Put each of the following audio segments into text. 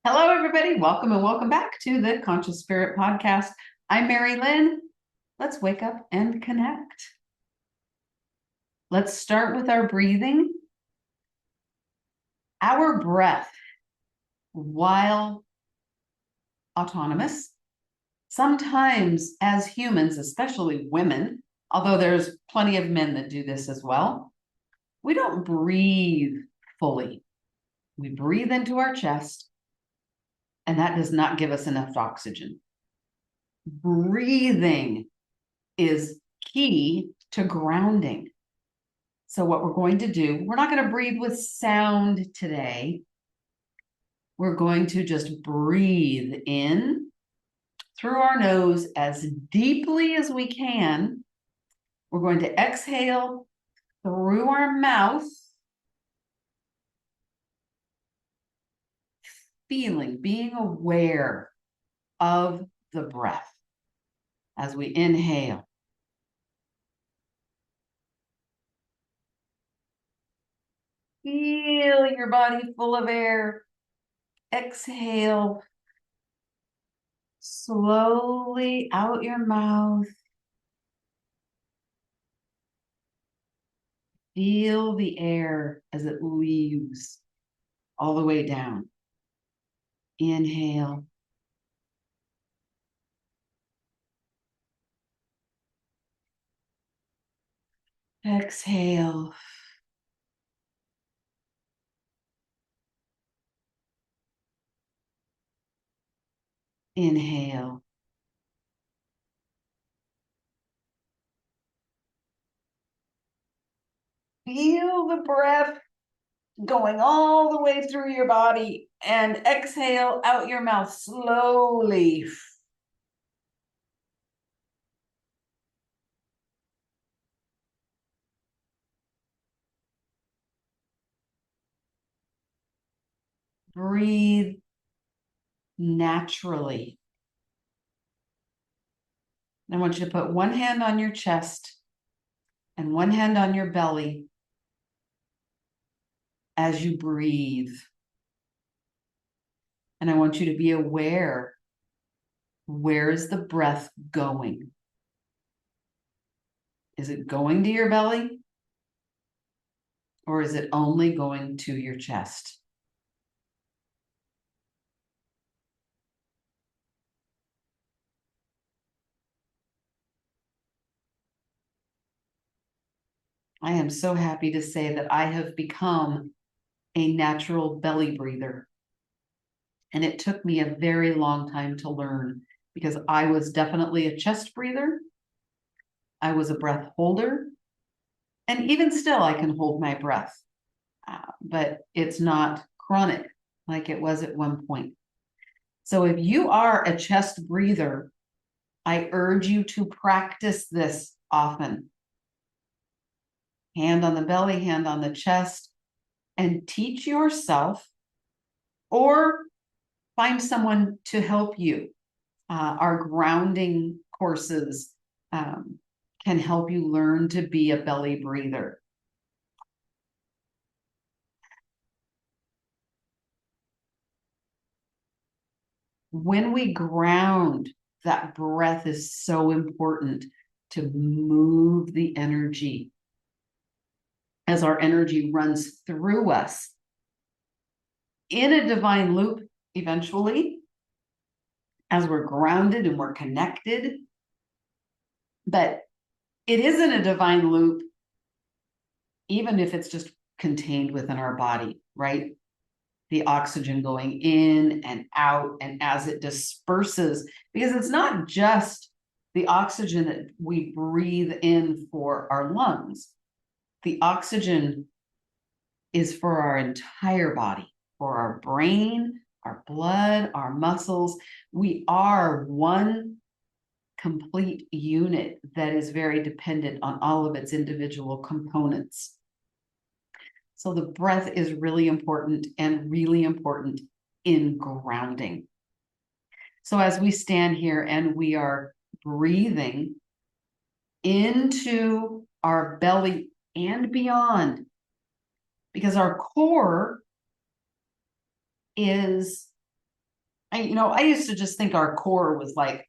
Hello, everybody. Welcome and welcome back to the Conscious Spirit Podcast. I'm Mari-Lyn. Let's wake up and connect. Let's start with our breathing. Our breath, while autonomous, sometimes as humans, especially women, although there's plenty of men that do this as well, we don't breathe fully. We breathe into our chest, and that does not give us enough oxygen. Breathing is key to grounding. So what we're going to do, we're not going to breathe with sound today. We're going to just breathe in through our nose as deeply as we can. We're going to exhale through our mouth, being aware of the breath as we inhale. Feel your body full of air. Exhale slowly out your mouth. Feel the air as it leaves all the way down. Inhale. Exhale. Inhale. Feel the breath going all the way through your body, and exhale out your mouth slowly. Breathe naturally. I want you to put one hand on your chest and one hand on your belly as you breathe. And I want you to be aware, where is the breath going? Is it going to your belly? Or is it only going to your chest? I am so happy to say that I have become a natural belly breather. And it took me a very long time to learn because I was definitely a chest breather. I was a breath holder. And even still, I can hold my breath, but it's not chronic like it was at one point. So if you are a chest breather, I urge you to practice this often. Hand on the belly, hand on the chest, and teach yourself or find someone to help you. Our grounding courses can help you learn to be a belly breather. When we ground, that breath is so important to move the energy. As our energy runs through us in a divine loop, eventually, as we're grounded and we're connected. But it isn't a divine loop, even if it's just contained within our body, right? The oxygen going in and out, and as it disperses, because it's not just the oxygen that we breathe in for our lungs. The oxygen is for our entire body, for our brain, our blood, our muscles. We are one complete unit that is very dependent on all of its individual components. So the breath is really important and really important in grounding. So as we stand here and we are breathing into our belly and beyond, because our core is I used to just think our core was like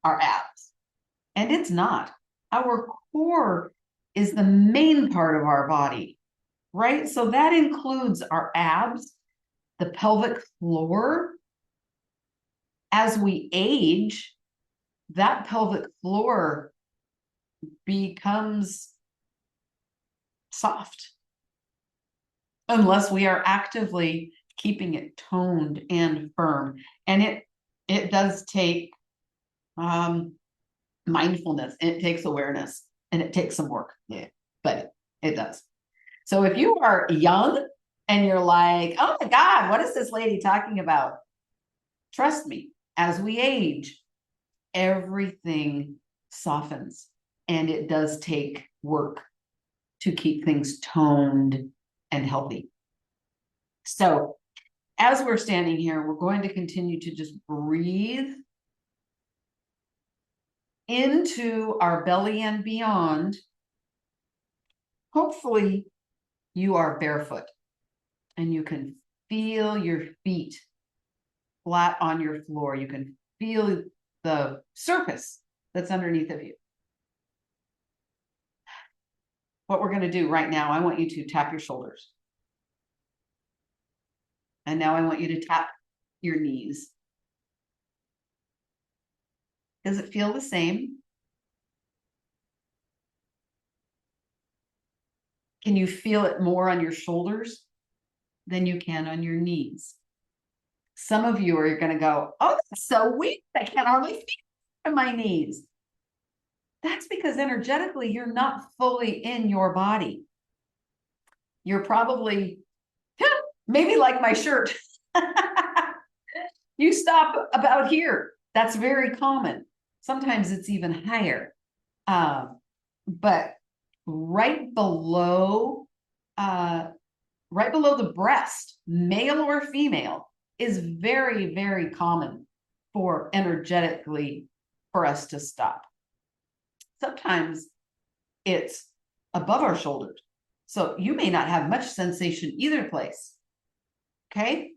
our abs, and it's not. Our core is the main part of our body, right? So that includes our abs, the pelvic floor. As we age, that pelvic floor becomes soft unless we are actively keeping it toned and firm. And it does take mindfulness, and it takes awareness, and it takes some work. Yeah, but it does. So if you are young and you're like, oh my God, what is this lady talking about? Trust me, as we age, everything softens, and it does take work to keep things toned and healthy. So as we're standing here, we're going to continue to just breathe into our belly and beyond. Hopefully, you are barefoot and you can feel your feet flat on your floor. You can feel the surface that's underneath of you. What we're going to do right now, I want you to tap your shoulders. And now I want you to tap your knees. Does it feel the same? Can you feel it more on your shoulders than you can on your knees? Some of you are going to go, oh, that's so weak. I can hardly feel it in my knees. That's because energetically, you're not fully in your body. You're probably, maybe like my shirt. You stop about here. That's very common. Sometimes it's even higher. But right below the breast, male or female, is very, very common for energetically for us to stop. Sometimes it's above our shoulders. So you may not have much sensation either place. Okay?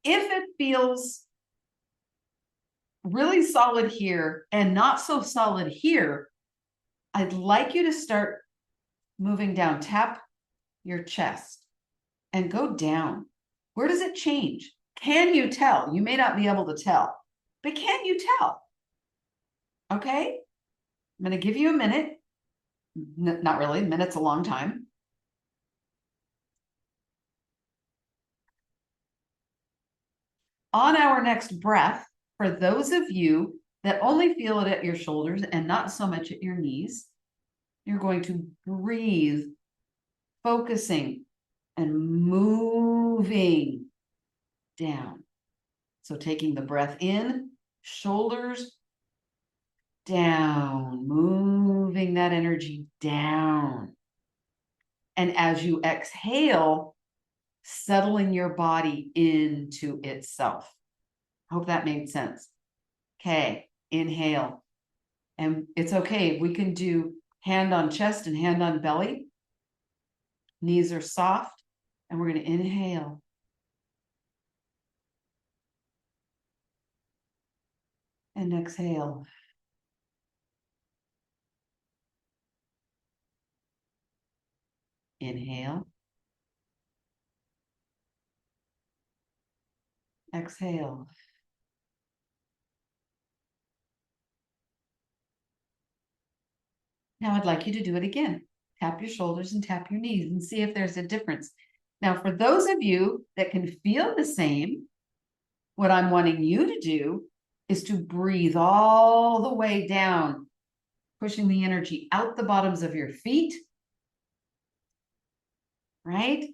If it feels really solid here and not so solid here, I'd like you to start moving down. Tap your chest and go down. Where does it change? Can you tell? You may not be able to tell, but can you tell? Okay? I'm going to give you a minute. Not really, a minute's a long time. On our next breath, for those of you that only feel it at your shoulders and not so much at your knees, you're going to breathe, focusing and moving down. So taking the breath in, shoulders down, moving that energy down. And as you exhale, settling your body into itself. Hope that made sense. Okay, inhale. And it's okay. We can do hand on chest and hand on belly. Knees are soft. And we're going to inhale. And exhale. Inhale. Exhale. Now I'd like you to do it again. Tap your shoulders and tap your knees and see if there's a difference. Now, for those of you that can feel the same, what I'm wanting you to do is to breathe all the way down, pushing the energy out the bottoms of your feet, right?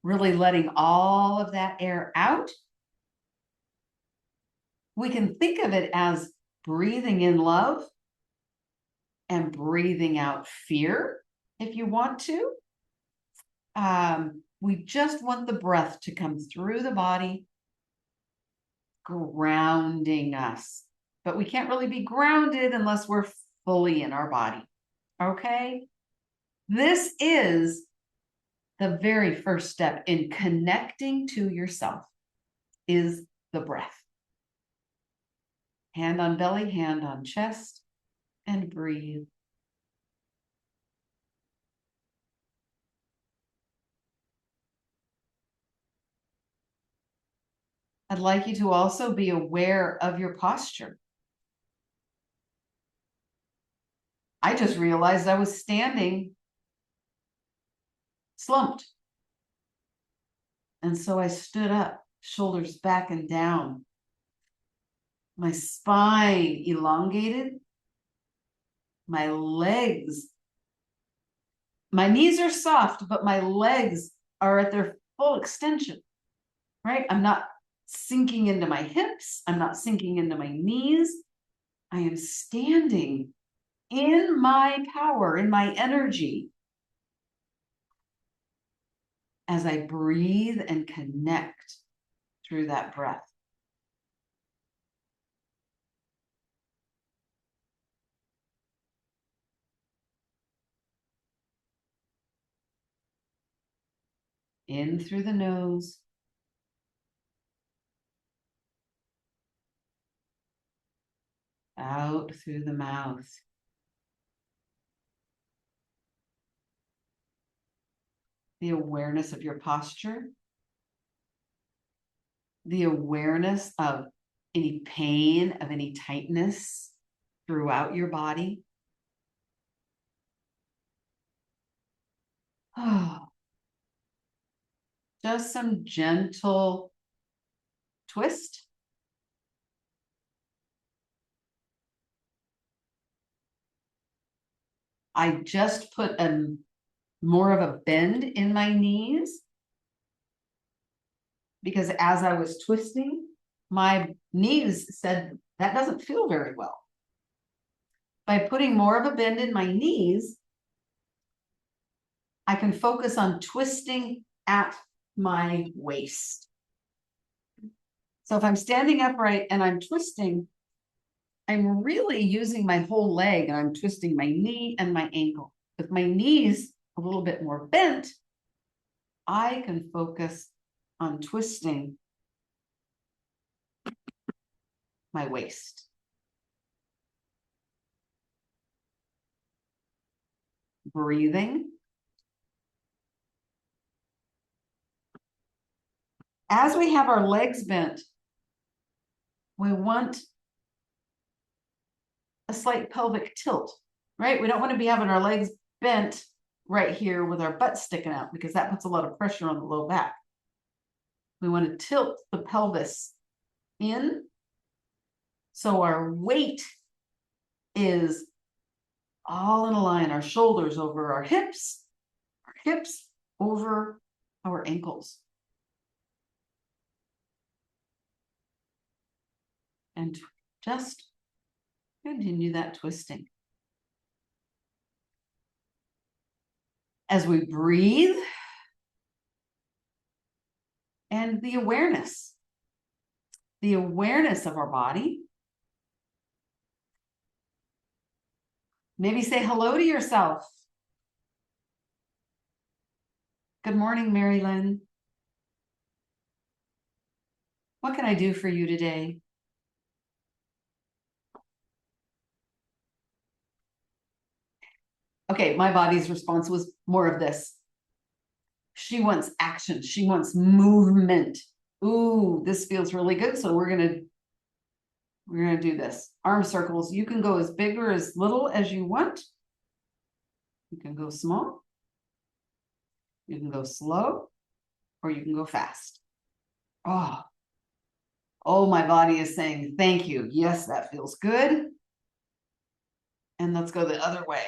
Really letting all of that air out. We can think of it as breathing in love and breathing out fear if you want to. We just want the breath to come through the body, grounding us. But we can't really be grounded unless we're fully in our body. Okay? This is the very first step in connecting to yourself, is the breath. Hand on belly, hand on chest, and breathe. I'd like you to also be aware of your posture. I just realized I was standing slumped. And so I stood up, shoulders back and down. My spine elongated. My legs, my knees are soft, but my legs are at their full extension, right? I'm not sinking into my hips. I'm not sinking into my knees. I am standing in my power, in my energy, as I breathe and connect through that breath. In through the nose, out through the mouth. The awareness of your posture, the awareness of any pain, of any tightness throughout your body. Oh, just some gentle twist. I just put more of a bend in my knees because as I was twisting, my knees said that doesn't feel very well. By putting more of a bend in my knees, I can focus on twisting at my waist. So if I'm standing upright and I'm twisting, I'm really using my whole leg and I'm twisting my knee and my ankle. With my knees a little bit more bent, I can focus on twisting my waist. Breathing. As we have our legs bent, we want a slight pelvic tilt, right? We don't want to be having our legs bent right here with our butt sticking out because that puts a lot of pressure on the low back. We want to tilt the pelvis in so our weight is all in a line, our shoulders over our hips over our ankles. And just continue that twisting. As we breathe, and the awareness of our body. Maybe say hello to yourself. Good morning, Mari-Lyn. What can I do for you today? Okay, my body's response was more of this. She wants action. She wants movement. Ooh, this feels really good. So we're gonna do this. Arm circles. You can go as big or as little as you want. You can go small. You can go slow, or you can go fast. Oh, my body is saying thank you. Yes, that feels good. And let's go the other way.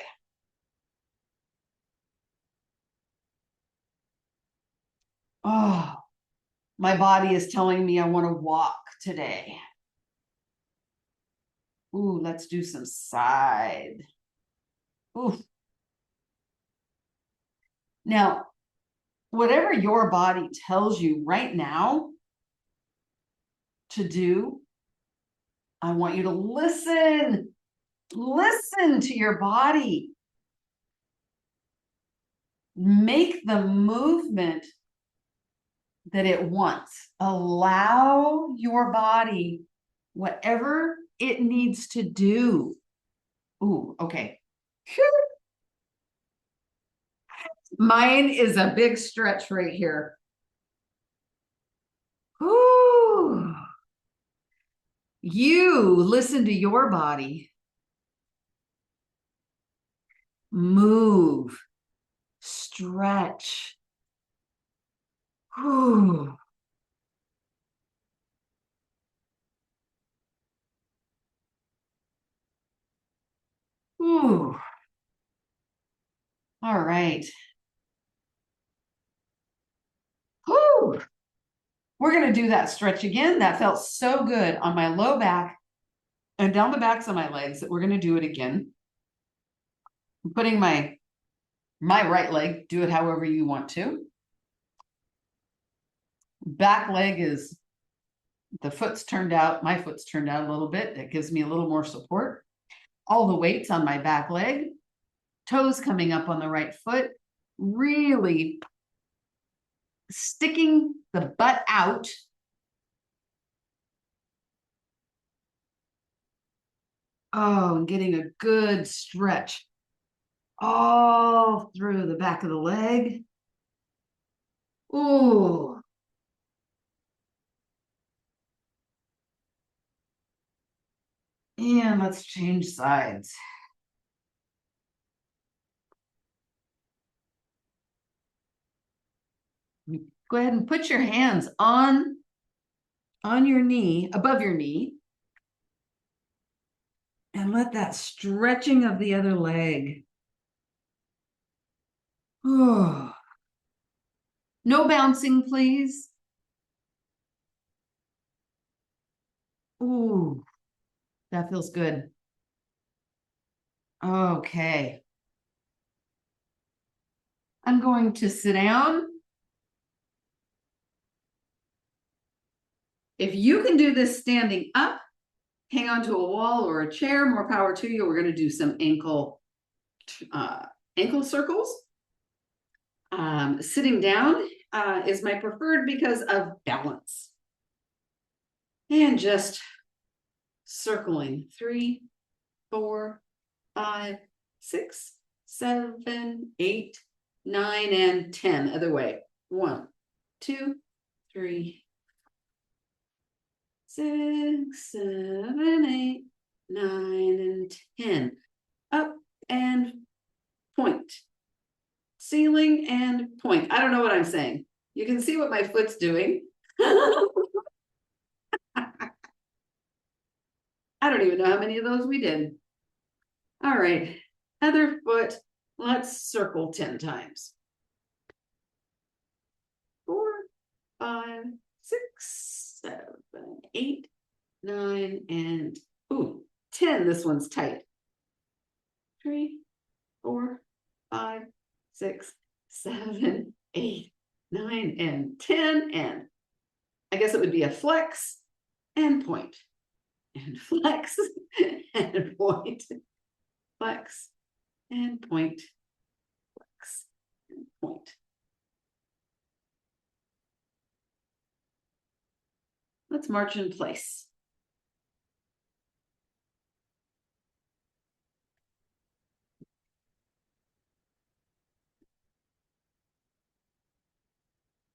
Oh, my body is telling me I want to walk today. Ooh, let's do some side. Ooh. Now, whatever your body tells you right now to do, I want you to listen. Listen to your body. Make the movement that it wants. Allow your body, whatever it needs to do. Ooh, okay. Mine is a big stretch right here. Ooh. You listen to your body. Move, stretch. Ooh. Ooh. All right. Ooh. We're going to do that stretch again. That felt so good on my low back and down the backs of my legs that we're going to do it again. I'm putting my right leg, do it however you want to. Back leg is the foot's turned out, my foot's turned out a little bit. That gives me a little more support. All the weight's on my back leg, toes coming up on the right foot, really sticking the butt out. Oh, and getting a good stretch all through the back of the leg. Ooh. And let's change sides. Go ahead and put your hands on your knee, above your knee, and let that stretching of the other leg. Oh. No bouncing, please. Ooh, that feels good. Okay. I'm going to sit down. If you can do this standing up, hang onto a wall or a chair, more power to you. We're going to do some ankle circles. Sitting down is my preferred because of balance. And just circling 3, 4, 5, 6, 7, 8, 9, and 10. Other way. 1, 2, 3, 6, 7, 8, 9, and 10. Up and point. Ceiling and point. I don't know what I'm saying. You can see what my foot's doing. I don't even know how many of those we did. All right. Other foot. Let's circle 10 times. 4, 5, 6, 7, 8, 9, and 10. This one's tight. 3, 4, 5, 6, 7, 8, 9, and 10. And I guess it would be a flex and point. And flex and point. Flex and point. Flex and point. Let's march in place.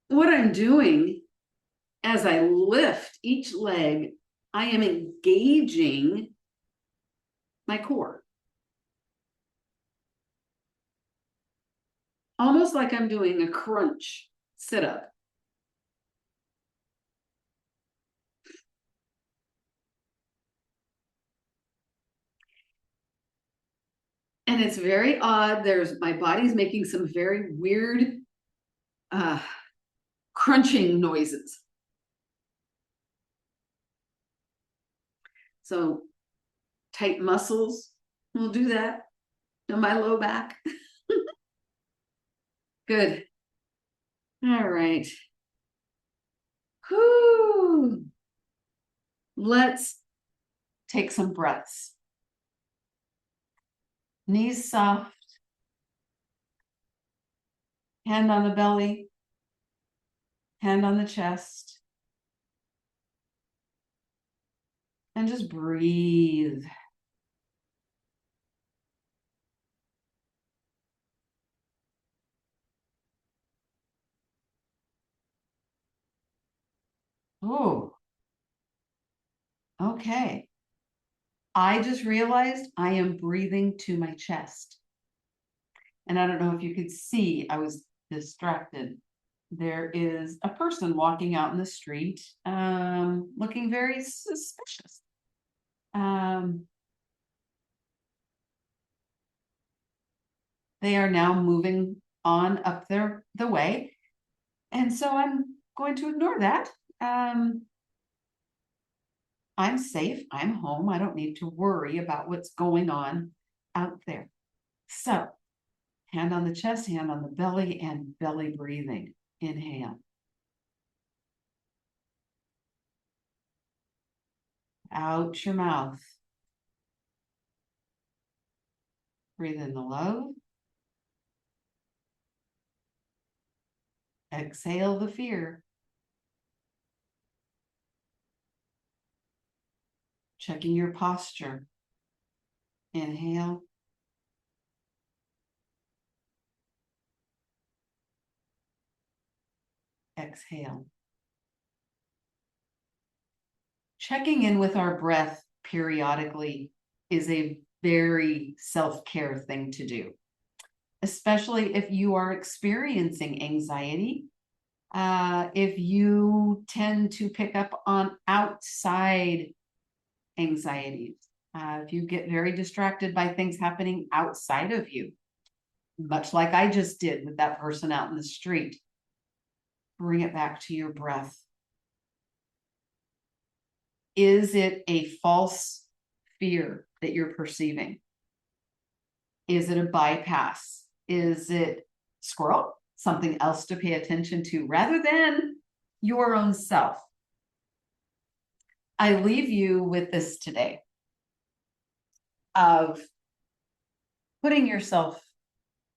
What I'm doing as I lift each leg, I am engaging my core. Almost like I'm doing a crunch sit-up. And it's very odd. My body's making some very weird crunching noises. So tight muscles will do that in my low back. Good. All right. Whew. Let's take some breaths. Knees soft. Hand on the belly. Hand on the chest. And just breathe. Oh, okay. I just realized I am breathing to my chest. And I don't know if you could see, I was distracted. There is a person walking out in the street, looking very suspicious. They are now moving on up the way. And so I'm going to ignore that. I'm safe. I'm home. I don't need to worry about what's going on out there. So, hand on the chest, hand on the belly, and belly breathing. Inhale. Out your mouth. Breathe in the love. Exhale the fear. Checking your posture. Inhale. Exhale. Checking in with our breath periodically is a very self-care thing to do, especially if you are experiencing anxiety. If you tend to pick up on outside anxieties, if you get very distracted by things happening outside of you, much like I just did with that person out in the street, bring it back to your breath. Is it a false fear that you're perceiving? Is it a bypass? Is it squirrel? Something else to pay attention to rather than your own self? I leave you with this today of putting yourself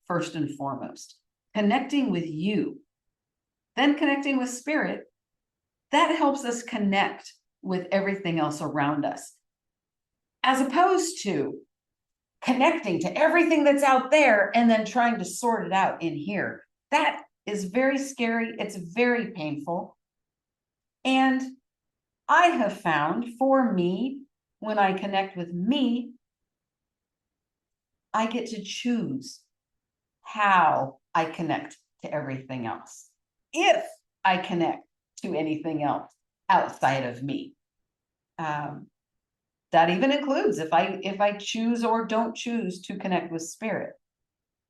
first and foremost, connecting with you, then connecting with spirit. That helps us connect with everything else around us, as opposed to connecting to everything that's out there and then trying to sort it out in here. That is very scary. It's very painful. And I have found for me, when I connect with me, I get to choose how I connect to everything else. If I connect to anything else outside of me. That even includes if I choose or don't choose to connect with spirit.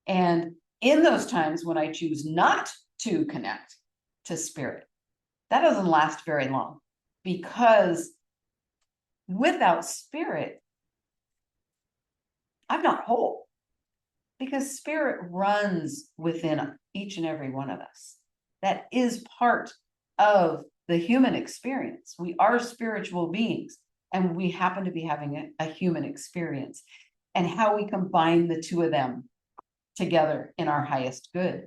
And in those times when I choose not to connect to spirit, that doesn't last very long, because without spirit, I'm not whole, because spirit runs within each and every one of us. That is part of the human experience. We are spiritual beings, and we happen to be having a human experience, and how we combine the two of them together in our highest good.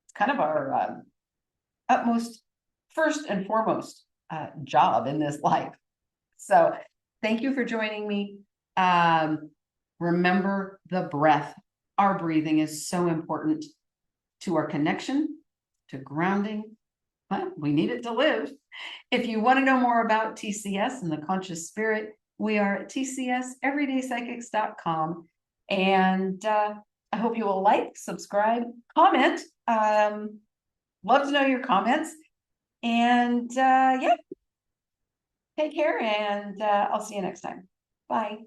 It's kind of our utmost, first and foremost job in this life. So thank you for joining me. Remember the breath. Our breathing is so important to our connection, to grounding. Well, we need it to live. If you want to know more about TCS and the conscious spirit, we are at tcseverydaypsychics.com. And I hope you will like, subscribe, comment. Love to know your comments. And yeah, take care, and I'll see you next time. Bye.